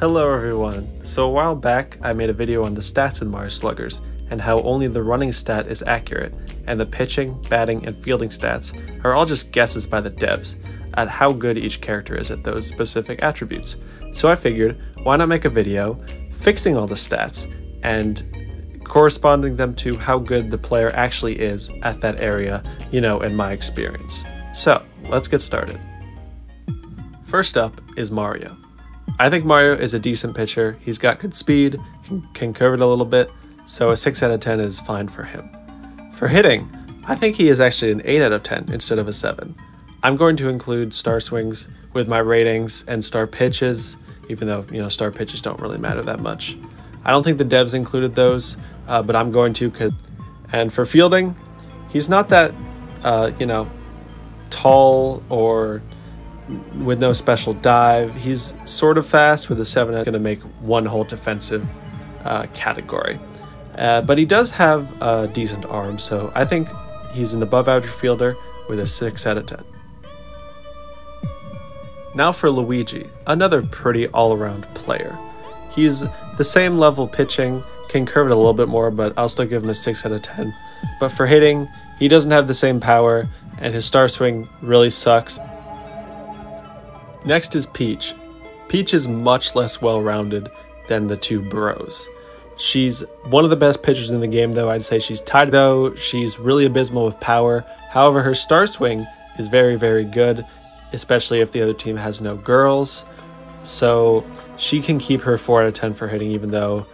Hello everyone. So a while back I made a video on the stats in Mario Sluggers and how only the running stat is accurate and the pitching, batting, and fielding stats are all just guesses by the devs at how good each character is at those specific attributes. So I figured, why not make a video fixing all the stats and corresponding them to how good the player actually is at that area, in my experience. So let's get started. First up is Mario. I think Mario is a decent pitcher. He's got good speed, can curve it a little bit, so a 6 out of 10 is fine for him. For hitting, I think he is actually an 8 out of 10 instead of a 7. I'm going to include star swings with my ratings and star pitches, even though, star pitches don't really matter that much. I don't think the devs included those, but I'm going to. And for fielding, he's not that, tall or with no special dive. He's sort of fast with a 7, going to make one whole defensive category. But he does have a decent arm, so I think he's an above average fielder with a 6 out of 10. Now for Luigi, another pretty all-around player. He's the same level pitching, can curve it a little bit more, but I'll still give him a 6 out of 10. But for hitting, he doesn't have the same power, and his star swing really sucks. Next is Peach. Peach is much less well-rounded than the two bros. She's one of the best pitchers in the game, though. I'd say she's tied, though. She's really abysmal with power. However, her star swing is very, very good, especially if the other team has no girls. So she can keep her 4 out of 10 for hitting, even though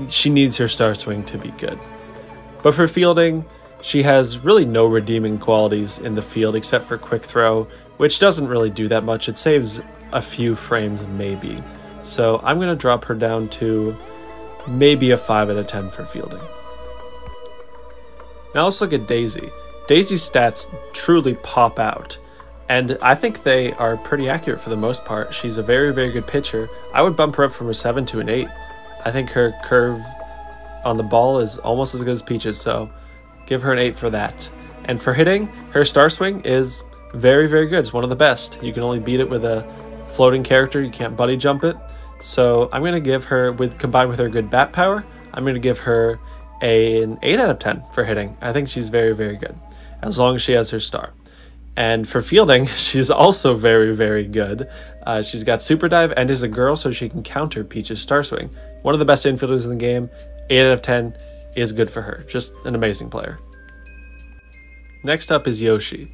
she needs her star swing to be good. But for fielding, she has really no redeeming qualities in the field except for quick throw, which doesn't really do that much. It saves a few frames maybe. So I'm going to drop her down to maybe a 5 out of 10 for fielding. Now let's look at Daisy. Daisy's stats truly pop out, and I think they are pretty accurate for the most part. She's a very, very good pitcher. I would bump her up from a 7 to an 8. I think her curve on the ball is almost as good as Peach's, so give her an 8 for that. And for hitting, her star swing is very, very good. It's one of the best. You can only beat it with a floating character. You can't buddy jump it. So I'm going to give her, combined with her good bat power, I'm going to give her an 8 out of 10 for hitting. I think she's very, very good, as long as she has her star. And for fielding, she's also very, very good. She's got super dive and is a girl, so she can counter Peach's star swing. One of the best infielders in the game. 8 out of 10 is good for her. Just an amazing player. Next up is Yoshi.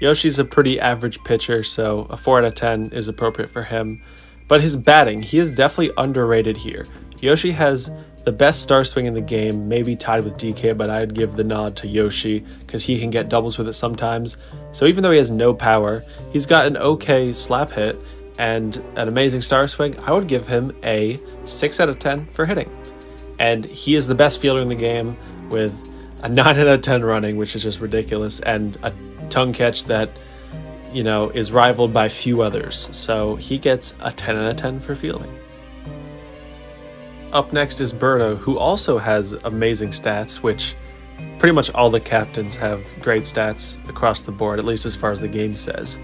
Yoshi's a pretty average pitcher, so a 4 out of 10 is appropriate for him. But his batting, he is definitely underrated here. Yoshi has the best star swing in the game, maybe tied with DK, but I'd give the nod to Yoshi because he can get doubles with it sometimes. So even though he has no power, he's got an okay slap hit and an amazing star swing. I would give him a 6 out of 10 for hitting. And he is the best fielder in the game with a 9 out of 10 running, which is just ridiculous, and a tongue catch that, is rivaled by few others. So he gets a 10 out of 10 for fielding. Up next is Birdo, who also has amazing stats, which pretty much all the captains have great stats across the board, at least as far as the game says.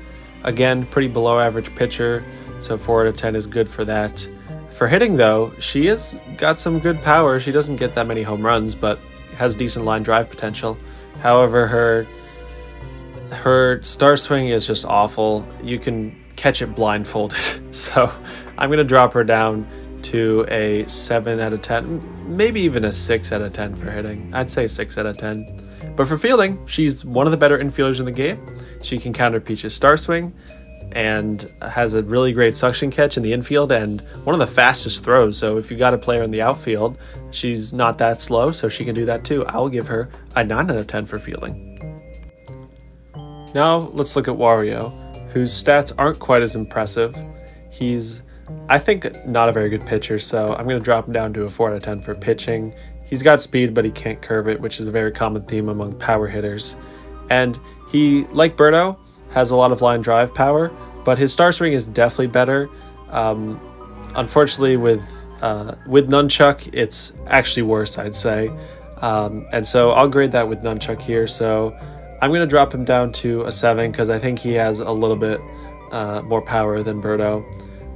Again, pretty below average pitcher, so 4 out of 10 is good for that. For hitting, though, she has got some good power. She doesn't get that many home runs, but has decent line drive potential. However, her star swing is just awful. You can catch it blindfolded. So I'm going to drop her down to a 7 out of 10, maybe even a 6 out of 10 for hitting. I'd say 6 out of 10. But for fielding, she's one of the better infielders in the game. She can counter Peach's star swing and has a really great suction catch in the infield and one of the fastest throws. So if you got a player in the outfield, she's not that slow, so she can do that too. I'll give her a 9 out of 10 for fielding. Now let's look at Wario, whose stats aren't quite as impressive. He's, I think, not a very good pitcher, so I'm going to drop him down to a 4 out of 10 for pitching. He's got speed, but he can't curve it, which is a very common theme among power hitters. And he, like Birdo, has a lot of line drive power, but his star swing is definitely better. Unfortunately, with Nunchuck, it's actually worse, I'd say. And so I'll grade that with Nunchuck here. So I'm going to drop him down to a 7 because I think he has a little bit more power than Birdo.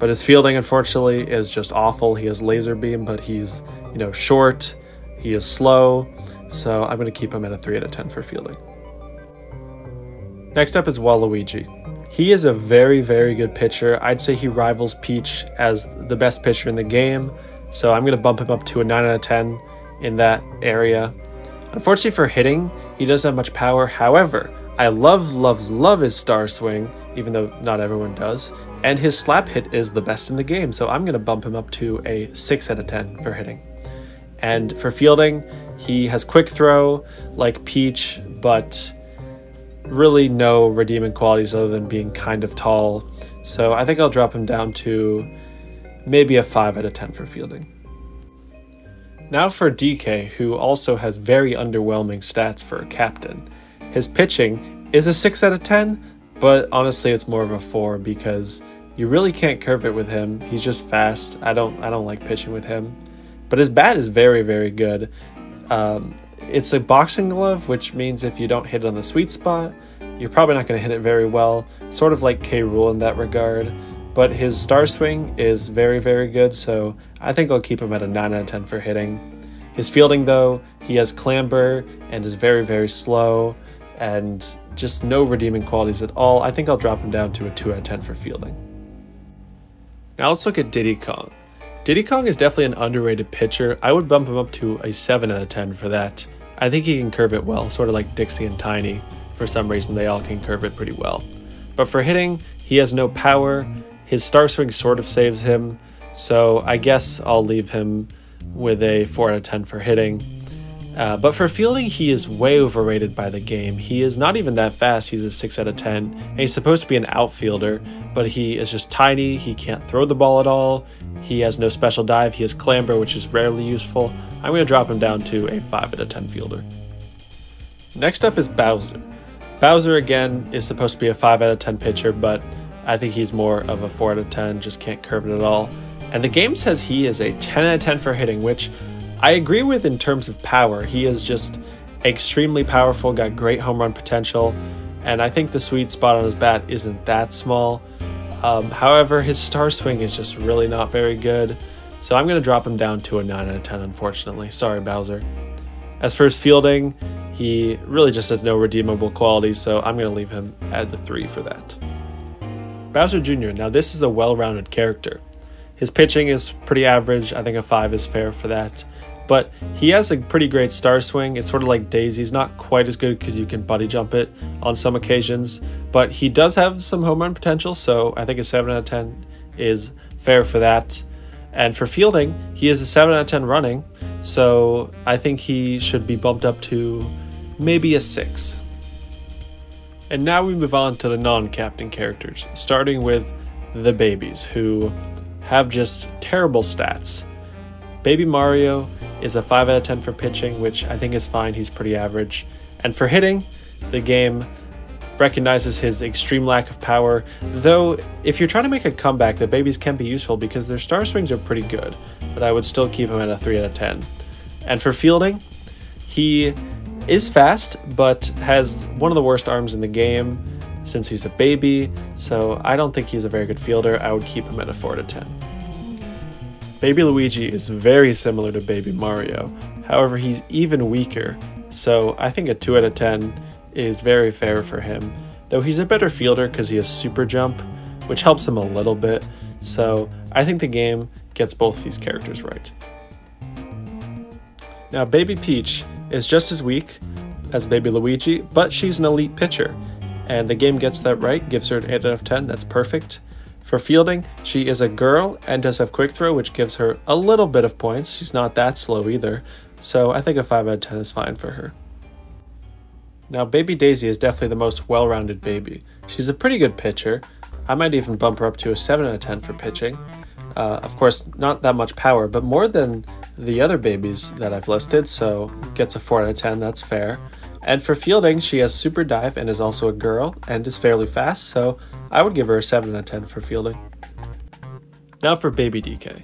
but his fielding, unfortunately, is just awful. He has laser beam, but he's, short. He is slow. So I'm going to keep him at a 3 out of 10 for fielding. Next up is Waluigi. He is a very, very good pitcher. I'd say he rivals Peach as the best pitcher in the game. So I'm going to bump him up to a 9 out of 10 in that area. Unfortunately for hitting, he doesn't have much power. However, I love his star swing, even though not everyone does. And his slap hit is the best in the game. So I'm going to bump him up to a 6 out of 10 for hitting. And for fielding, he has quick throw like Peach, but really no redeeming qualities other than being kind of tall. So I think I'll drop him down to maybe a 5 out of 10 for fielding. Now for DK, who also has very underwhelming stats for a captain. His pitching is a 6 out of 10, but honestly it's more of a 4 because you really can't curve it with him. He's just fast. I don't like pitching with him. But his bat is very, very good. It's a boxing glove, which means if you don't hit it on the sweet spot, you're probably not going to hit it very well. Sort of like K. Rool in that regard. But his star swing is very, very good, so I think I'll keep him at a 9 out of 10 for hitting. His fielding, though, he has clamber and is very, very slow and just no redeeming qualities at all. I think I'll drop him down to a 2 out of 10 for fielding. Now let's look at Diddy Kong. Diddy Kong is definitely an underrated pitcher. I would bump him up to a 7 out of 10 for that. I think he can curve it well, sort of like Dixie and Tiny. For some reason, they all can curve it pretty well. But for hitting, he has no power. His star swing sort of saves him, so I guess I'll leave him with a 4 out of 10 for hitting. But for fielding, he is way overrated by the game. He is not even that fast. He's a 6 out of 10, and he's supposed to be an outfielder, but he is just tiny. He can't throw the ball at all. He has no special dive. He has clamber, which is rarely useful. I'm going to drop him down to a 5 out of 10 fielder. Next up is Bowser. Bowser, again, is supposed to be a 5 out of 10 pitcher, but I think he's more of a 4 out of 10, just can't curve it at all. And the game says he is a 10 out of 10 for hitting, which I agree with in terms of power. He is just extremely powerful, got great home run potential, and I think the sweet spot on his bat isn't that small. However, his star swing is just really not very good, so I'm going to drop him down to a 9 out of 10, unfortunately. Sorry, Bowser. As for his fielding, he really just has no redeemable qualities, so I'm going to leave him at the 3 for that. Bowser Jr. Now this is a well-rounded character. His pitching is pretty average. I think a 5 is fair for that. But he has a pretty great star swing. It's sort of like Daisy's, not quite as good because you can buddy jump it on some occasions. But he does have some home run potential, so I think a 7 out of 10 is fair for that. And for fielding, he is a 7 out of 10 running, so I think he should be bumped up to maybe a 6. And now we move on to the non-captain characters, starting with the babies, who have just terrible stats. Baby Mario is a 5 out of 10 for pitching, which I think is fine. He's pretty average. And for hitting, the game recognizes his extreme lack of power, though if you're trying to make a comeback, the babies can be useful because their star swings are pretty good, but I would still keep him at a 3 out of 10. And for fielding, he is fast, but has one of the worst arms in the game since he's a baby, so I don't think he's a very good fielder. I would keep him at a 4 out of 10. Baby Luigi is very similar to Baby Mario, however he's even weaker, so I think a 2 out of 10 is very fair for him, though he's a better fielder because he has super jump, which helps him a little bit, so I think the game gets both these characters right. Now Baby Peach is just as weak as Baby Luigi, but she's an elite pitcher, and the game gets that right, gives her an 8 out of 10, that's perfect. For fielding, she is a girl and does have quick throw, which gives her a little bit of points. She's not that slow either, so I think a 5 out of 10 is fine for her. Now Baby Daisy is definitely the most well-rounded baby. She's a pretty good pitcher. I might even bump her up to a 7 out of 10 for pitching. Of course, not that much power, but more than the other babies that I've listed, so gets a 4 out of 10, that's fair. And for fielding, she has super dive and is also a girl and is fairly fast, so I would give her a 7 out of 10 for fielding. Now for Baby DK.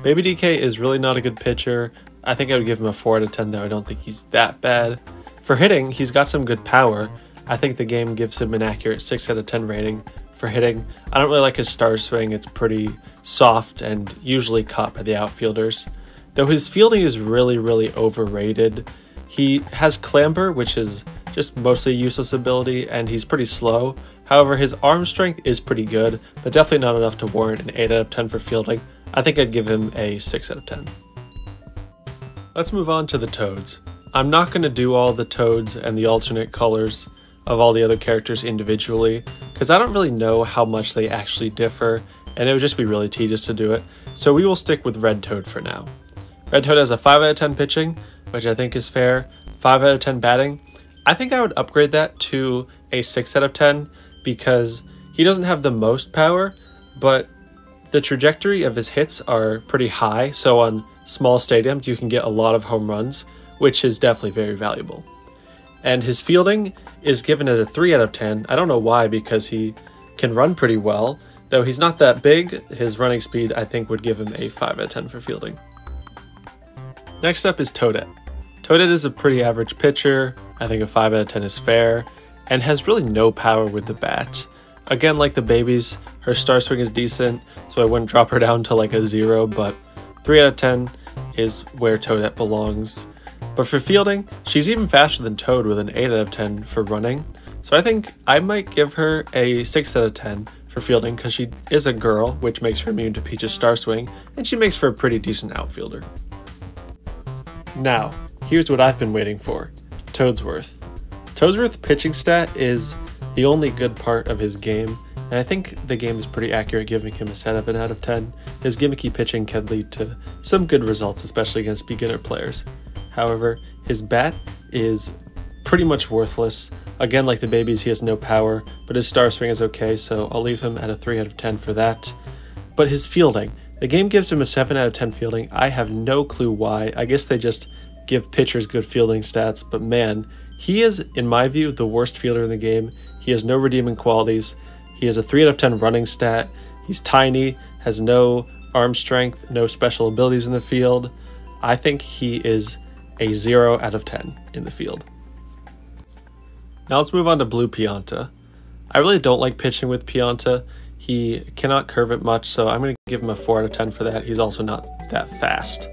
Baby DK is really not a good pitcher. I think I would give him a 4 out of 10, though I don't think he's that bad. For hitting, he's got some good power. I think the game gives him an accurate 6 out of 10 rating For hitting, I don't really like his star swing. It's pretty soft and usually caught by the outfielders. Though his fielding is really, really overrated. He has clamber, which is just mostly a useless ability, and he's pretty slow. However, his arm strength is pretty good, but definitely not enough to warrant an 8 out of 10 for fielding. I think I'd give him a 6 out of 10. Let's move on to the toads. I'm not going to do all the toads and the alternate colors of all the other characters individually, because I don't really know how much they actually differ, and it would just be really tedious to do it. So we will stick with Red Toad for now. Red Toad has a 5 out of 10 pitching, which I think is fair, 5 out of 10 batting. I think I would upgrade that to a 6 out of 10 because he doesn't have the most power, but the trajectory of his hits are pretty high, so on small stadiums you can get a lot of home runs, which is definitely very valuable. And his fielding is given at a 3 out of 10. I don't know why, because he can run pretty well. Though he's not that big, his running speed I think would give him a 5 out of 10 for fielding. Next up is Toadette. Toadette is a pretty average pitcher. I think a 5 out of 10 is fair, and has really no power with the bat. Again, like the babies, her star swing is decent, so I wouldn't drop her down to like a 0, but 3 out of 10 is where Toadette belongs. But for fielding, she's even faster than Toad with an 8 out of 10 for running, so I think I might give her a 6 out of 10 for fielding because she is a girl, which makes her immune to Peach's star swing, and she makes for a pretty decent outfielder. Now, here's what I've been waiting for, Toadsworth. Toadsworth's pitching stat is the only good part of his game, and I think the game is pretty accurate giving him a 7 out of 10. His gimmicky pitching can lead to some good results, especially against beginner players. However, his bat is pretty much worthless. Again, like the babies, he has no power, but his star swing is okay, so I'll leave him at a 3 out of 10 for that. But his fielding, the game gives him a 7 out of 10 fielding. I have no clue why. I guess they just give pitchers good fielding stats, but man, he is, in my view, the worst fielder in the game. He has no redeeming qualities. He has a 3 out of 10 running stat. He's tiny, has no arm strength, no special abilities in the field. I think he is a 0 out of 10 in the field. Now let's move on to Blue Pianta. I really don't like pitching with Pianta. He cannot curve it much, so I'm going to give him a 4 out of 10 for that. He's also not that fast.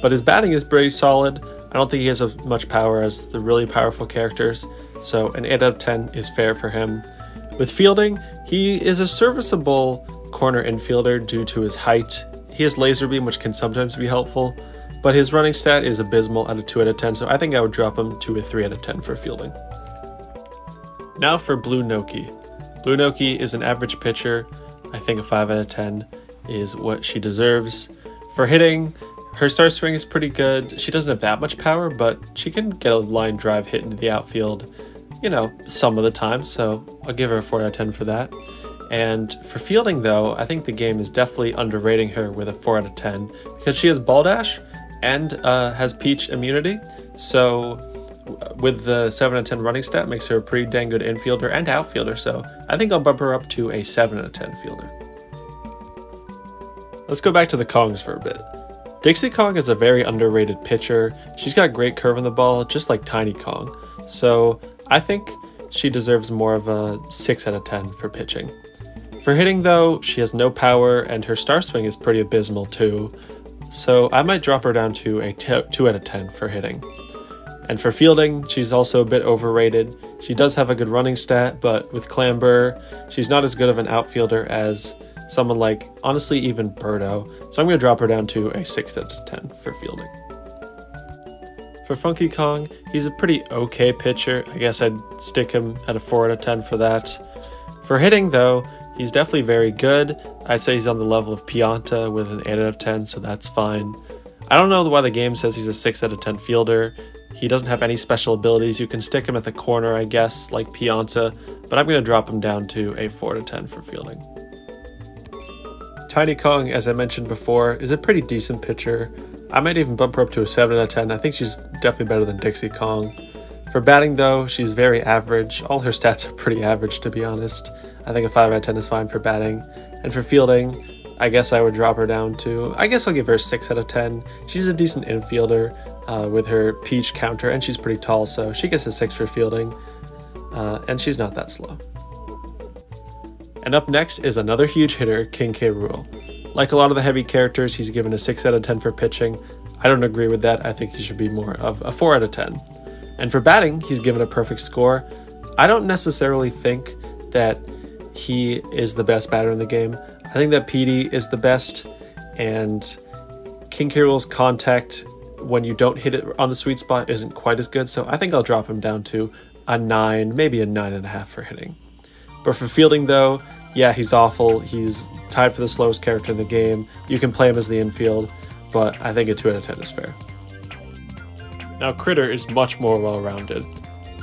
But his batting is pretty solid. I don't think he has as much power as the really powerful characters, so an 8 out of 10 is fair for him. With fielding, he is a serviceable corner infielder due to his height. He has laser beam, which can sometimes be helpful, but his running stat is abysmal at a 2 out of 10, so I think I would drop him to a 3 out of 10 for fielding. Now for Blue Noki. Blue Noki is an average pitcher. I think a 5 out of 10 is what she deserves. For hitting, her star swing is pretty good. She doesn't have that much power, but she can get a line drive hit into the outfield, you know, some of the time, so I'll give her a 4 out of 10 for that. And for fielding, though, I think the game is definitely underrating her with a 4 out of 10 because she has Baldash and has Peach immunity, so with the 7 out of 10 running stat makes her a pretty dang good infielder and outfielder, so I think I'll bump her up to a 7 out of 10 fielder. Let's go back to the Kongs for a bit. Dixie Kong is a very underrated pitcher. She's got great curve on the ball, just like Tiny Kong, so I think she deserves more of a 6 out of 10 for pitching. For hitting, though, she has no power and her star swing is pretty abysmal too, so I might drop her down to a 2 out of 10 for hitting. And for fielding, she's also a bit overrated. She does have a good running stat, but with clamber, she's not as good of an outfielder as someone like, honestly, even Birdo. So I'm going to drop her down to a 6 out of 10 for fielding. For Funky Kong, he's a pretty okay pitcher. I guess I'd stick him at a 4 out of 10 for that. For hitting, though, he's definitely very good. I'd say he's on the level of Pianta with an 8 out of 10, so that's fine. I don't know why the game says he's a 6 out of 10 fielder. He doesn't have any special abilities. You can stick him at the corner, I guess, like Pianta, but I'm going to drop him down to a 4 out of 10 for fielding. Tiny Kong, as I mentioned before, is a pretty decent pitcher. I might even bump her up to a 7 out of 10. I think she's definitely better than Dixie Kong. For batting, though, she's very average. All her stats are pretty average, to be honest. I think a 5 out of 10 is fine for batting. And for fielding, I guess I would drop her down to, I guess I'll give her a 6 out of 10. She's a decent infielder with her Peach counter, and she's pretty tall, so she gets a 6 for fielding. And she's not that slow. And up next is another huge hitter, King K. Rool. Like a lot of the heavy characters, he's given a 6 out of 10 for pitching. I don't agree with that. I think he should be more of a 4 out of 10. And for batting, he's given a perfect score. I don't necessarily think that he is the best batter in the game. I think that Petey is the best, and King K. Rool's contact when you don't hit it on the sweet spot isn't quite as good, so I think I'll drop him down to a 9, maybe a 9.5 for hitting. But for fielding though, yeah, he's awful. He's tied for the slowest character in the game. You can play him as the infield, but I think a 2 out of 10 is fair. Now Critter is much more well-rounded.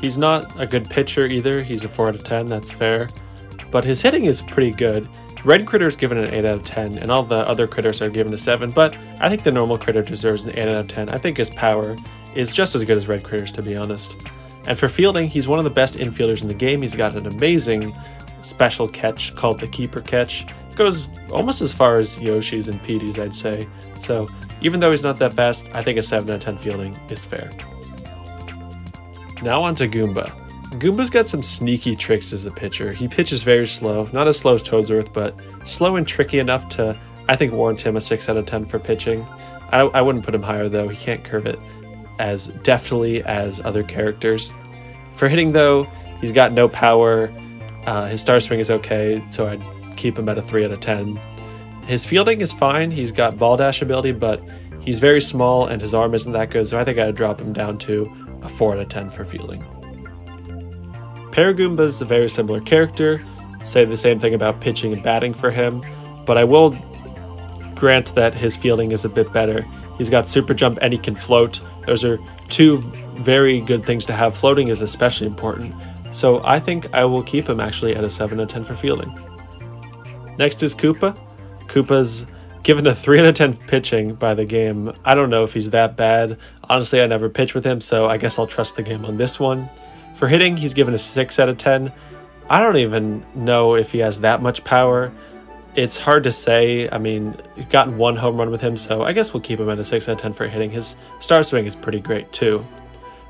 He's not a good pitcher either. He's a 4 out of 10, that's fair. But his hitting is pretty good. Red Critter's given an 8 out of 10, and all the other critters are given a 7, but I think the normal Critter deserves an 8 out of 10. I think his power is just as good as Red Critter's, to be honest. And for fielding, he's one of the best infielders in the game. He's got an amazing special catch called the keeper catch. It goes almost as far as Yoshi's and Petey's, I'd say. So even though he's not that fast, I think a 7 out of 10 fielding is fair. Now on to Goomba. Goomba's got some sneaky tricks as a pitcher. He pitches very slow, not as slow as Toadsworth, but slow and tricky enough to, I think, warrant him a 6 out of 10 for pitching. I wouldn't put him higher though. He can't curve it as deftly as other characters. For hitting though, he's got no power. His star swing is okay, so I'd keep him at a 3 out of 10. His fielding is fine. He's got ball dash ability, but he's very small and his arm isn't that good, so I think I'd drop him down to a 4 out of 10 for fielding. Paragoomba's a very similar character. Say the same thing about pitching and batting for him, but I will grant that his fielding is a bit better. He's got super jump and he can float. Those are two very good things to have. Floating is especially important. So I think I will keep him actually at a 7 out of 10 for fielding. Next is Koopa. Koopa's given a 3 out of 10 pitching by the game. I don't know if he's that bad. Honestly, I never pitched with him, so I guess I'll trust the game on this one. For hitting, he's given a 6 out of 10. I don't even know if he has that much power. It's hard to say. I mean, you've gotten one home run with him, so I guess we'll keep him at a 6 out of 10 for hitting. His star swing is pretty great too.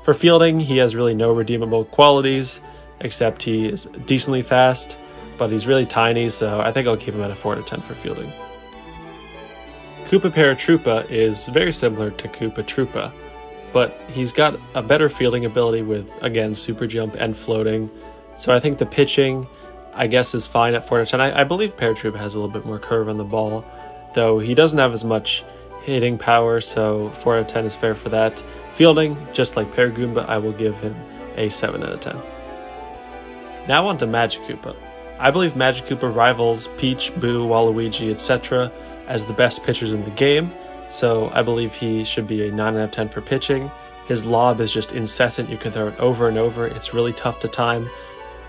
For fielding, he has really no redeemable qualities, except he is decently fast, but he's really tiny, so I think I'll keep him at a 4 out of 10 for fielding. Koopa Paratroopa is very similar to Koopa Troopa, but he's got a better fielding ability with, again, super jump and floating. So I think the pitching, I guess, is fine at 4 out of 10. I believe Paratroopa has a little bit more curve on the ball, though he doesn't have as much hitting power, so 4 out of 10 is fair for that. Fielding, just like Paragoomba, I will give him a 7 out of 10. Now on to Magic Koopa. I believe Magic Koopa rivals Peach, Boo, Waluigi, etc. as the best pitchers in the game, so I believe he should be a 9 out of 10 for pitching. His lob is just incessant. You can throw it over and over. It's really tough to time.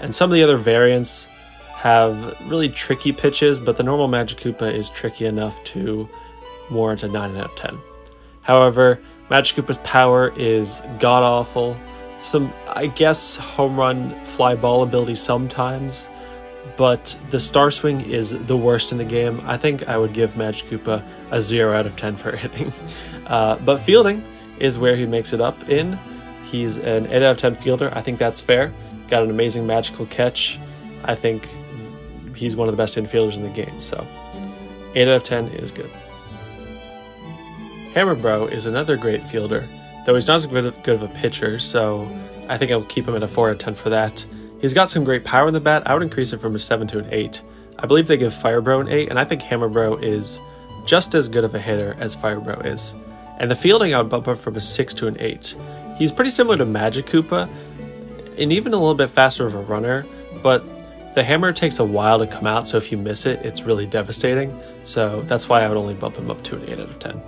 And some of the other variants have really tricky pitches, but the normal Magic Koopa is tricky enough to warrant a 9 out of 10. However, Magic Koopa's power is god-awful. Some, I guess, home run fly ball ability sometimes, but the star swing is the worst in the game. I think I would give Magic Koopa a 0 out of 10 for hitting. But fielding is where he makes it up in. He's an 8 out of 10 fielder. I think that's fair. Got an amazing magical catch. I think he's one of the best infielders in the game, so 8 out of 10 is good. Hammer Bro is another great fielder, though he's not as good of a pitcher, so I think I'll keep him at a 4 out of 10 for that. He's got some great power in the bat. I would increase it from a 7 to an 8. I believe they give Fire Bro an 8, and I think Hammer Bro is just as good of a hitter as Fire Bro is. And the fielding, I would bump up from a 6 to an 8. He's pretty similar to Magic Koopa, and even a little bit faster of a runner, but the hammer takes a while to come out, so if you miss it, it's really devastating. So that's why I would only bump him up to an 8 out of 10.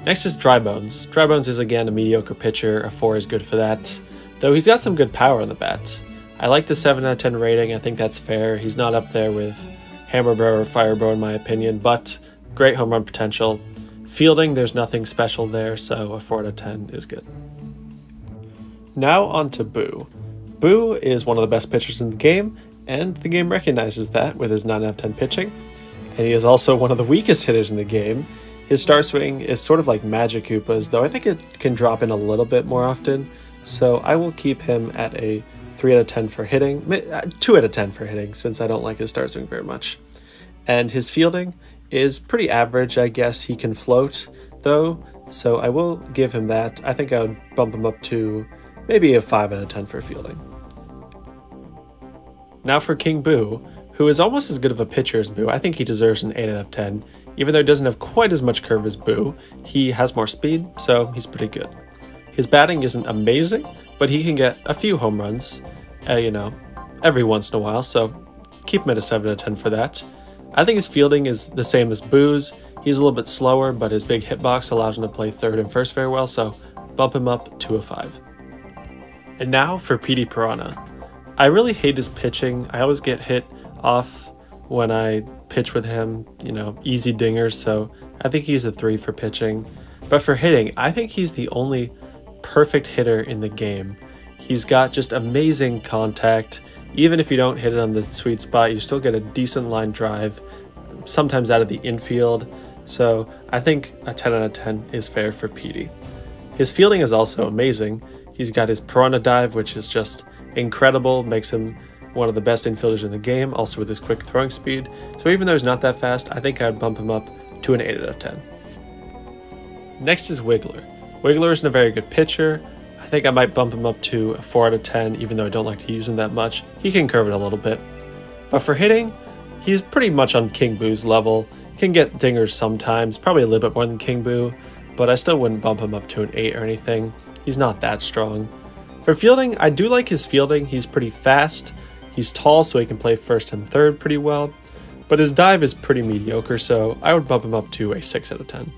Next is Dry Bones. Dry Bones is again a mediocre pitcher. A 4 is good for that, though he's got some good power on the bat. I like the 7 out of 10 rating. I think that's fair. He's not up there with Hammer Bro or Fire Bro in my opinion, but great home run potential. Fielding, there's nothing special there, so a 4 out of 10 is good. Now on to Boo. Boo is one of the best pitchers in the game, and the game recognizes that with his 9 out of 10 pitching. And he is also one of the weakest hitters in the game. His star swing is sort of like Magic Koopa's, though I think it can drop in a little bit more often, so I will keep him at a 3 out of 10 for hitting, 2 out of 10 for hitting, since I don't like his start swing very much. And his fielding is pretty average, I guess. He can float, though, so I will give him that. I think I would bump him up to maybe a 5 out of 10 for fielding. Now for King Boo, who is almost as good of a pitcher as Boo. I think he deserves an 8 out of 10. Even though he doesn't have quite as much curve as Boo, he has more speed, so he's pretty good. His batting isn't amazing, but he can get a few home runs, every once in a while, so keep him at a 7 out of 10 for that. I think his fielding is the same as Boo's. He's a little bit slower, but his big hitbox allows him to play third and first very well, so bump him up to a 5. And now for Petey Piranha. I really hate his pitching. I always get hit off when I pitch with him, easy dingers, so I think he's a 3 for pitching. But for hitting, I think he's the only perfect hitter in the game. He's got just amazing contact. Even if you don't hit it on the sweet spot, you still get a decent line drive, sometimes out of the infield. So I think a 10 out of 10 is fair for Petey. His fielding is also amazing. He's got his Piranha dive, which is just incredible, makes him one of the best infielders in the game, also with his quick throwing speed. So even though he's not that fast, I think I'd bump him up to an 8 out of 10. Next is Wiggler. Wiggler isn't a very good pitcher. I think I might bump him up to a 4 out of 10, even though I don't like to use him that much. He can curve it a little bit. But for hitting, he's pretty much on King Boo's level. Can get dingers sometimes, probably a little bit more than King Boo, but I still wouldn't bump him up to an 8 or anything. He's not that strong. For fielding, I do like his fielding. He's pretty fast. He's tall, so he can play first and third pretty well. But his dive is pretty mediocre, so I would bump him up to a 6 out of 10.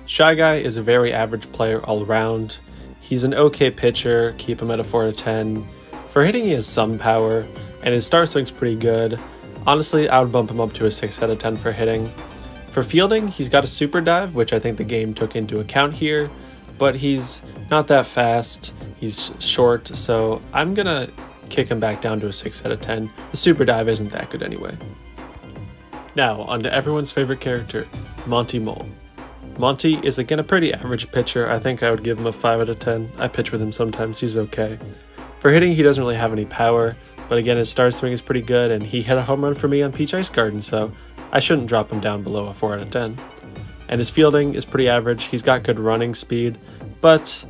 Shy Guy is a very average player all around. He's an okay pitcher, keep him at a 4 out of 10. For hitting, he has some power, and his start swing's pretty good. Honestly, I would bump him up to a 6 out of 10 for hitting. For fielding, he's got a super dive, which I think the game took into account here, but he's not that fast, he's short, so I'm gonna kick him back down to a 6 out of 10. The super dive isn't that good anyway. Now, on to everyone's favorite character, Monty Mole. Monty is again a pretty average pitcher. I think I would give him a 5 out of 10. I pitch with him sometimes, he's okay. For hitting, he doesn't really have any power, but again, his start swing is pretty good, and he hit a home run for me on Peach Ice Garden, so I shouldn't drop him down below a 4 out of 10. And his fielding is pretty average. He's got good running speed, but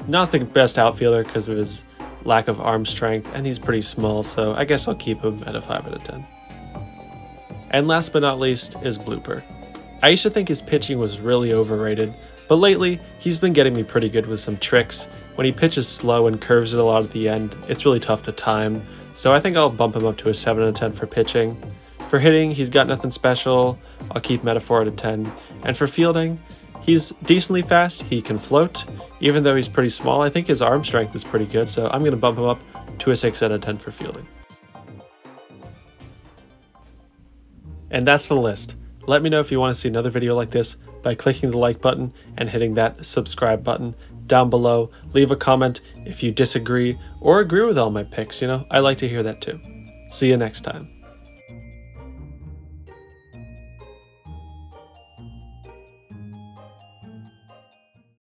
not the best outfielder because of his lack of arm strength, and he's pretty small, so I guess I'll keep him at a 5 out of 10. And last but not least is Blooper. I used to think his pitching was really overrated, but lately he's been getting me pretty good with some tricks. When he pitches slow and curves it a lot at the end, it's really tough to time, so I think I'll bump him up to a 7 out of 10 for pitching. For hitting, he's got nothing special. I'll keep him at a 4 out of 10. And for fielding, he's decently fast. He can float. Even though he's pretty small, I think his arm strength is pretty good, so I'm going to bump him up to a 6 out of 10 for fielding. And that's the list. Let me know if you want to see another video like this by clicking the like button and hitting that subscribe button down below. Leave a comment if you disagree or agree with all my picks, I like to hear that too. See you next time.